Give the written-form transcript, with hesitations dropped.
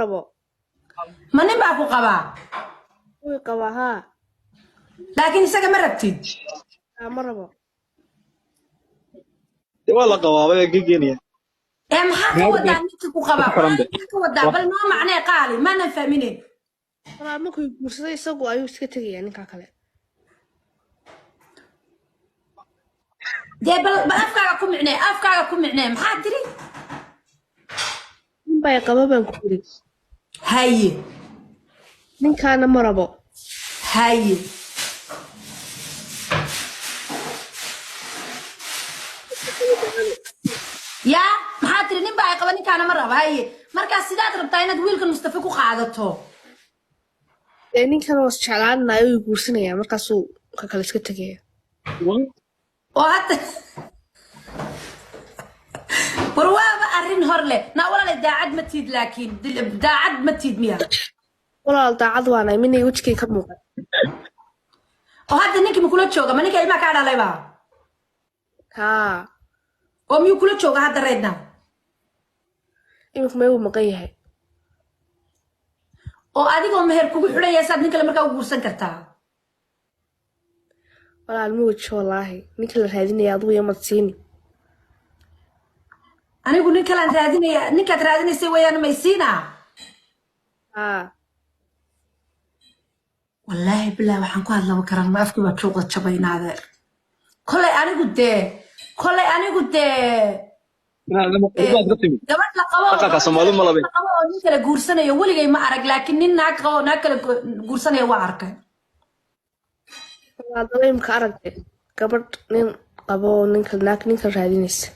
rabo ما نبقى أبو قبا wuu qabaa haa لكن سجى مرتين ma rabo والله قوابة جيجينيا إيه محاكا نادي ودا نيجي قبا كلام ولا ده محاكا ودا بل ما معناه قالي ما نفهمينه walaa markuu guursaday isagu ayuu iska tegayaa ninka kale دي بل أفكارك كم معناه محادري nin baa qaba baan ku yiri هاي ninkaana ma rabo هاي يا محادري نبقى قبا كان مرة هاي مركز سيدات ربطاينات ويلك المستفيق وقاعدته ee ninkan was jeclaanayo uu guursanayaa markaasuu ka kale iska tegayaa وهذا بروابة أرين هرلة نا ولا داعد متيد لكن داعد متيد مياه walaal daacad waanahay minay wejigay ka muuqan وهذا نيكي مكولة شوكا ما نيكي ما كان على بقى haa وميو كولة شوكا هذا ريدنا imika may uu maqan yahay وأديك ومهر كوب حرية ساد نيكي لما كان وقرصن كرتها walaal ma wejo wallaahi ninka la raadinaya adigu yamad siini أنا أقول نيكي لان تراديني نيكي تراديني سوي أنا ميسينا haa والله بالله وحنكو هذا وكرم ما أفكر بشوقة شبينا هذا كل أنا قلت gabadh la qabo nin kale guursanayo weligay ma arag laakiin nin naag qabo naag kale guursanayo waa arkay walaal daba imika aragtay gabadh nin qabo ninka naag ninka raadinaysa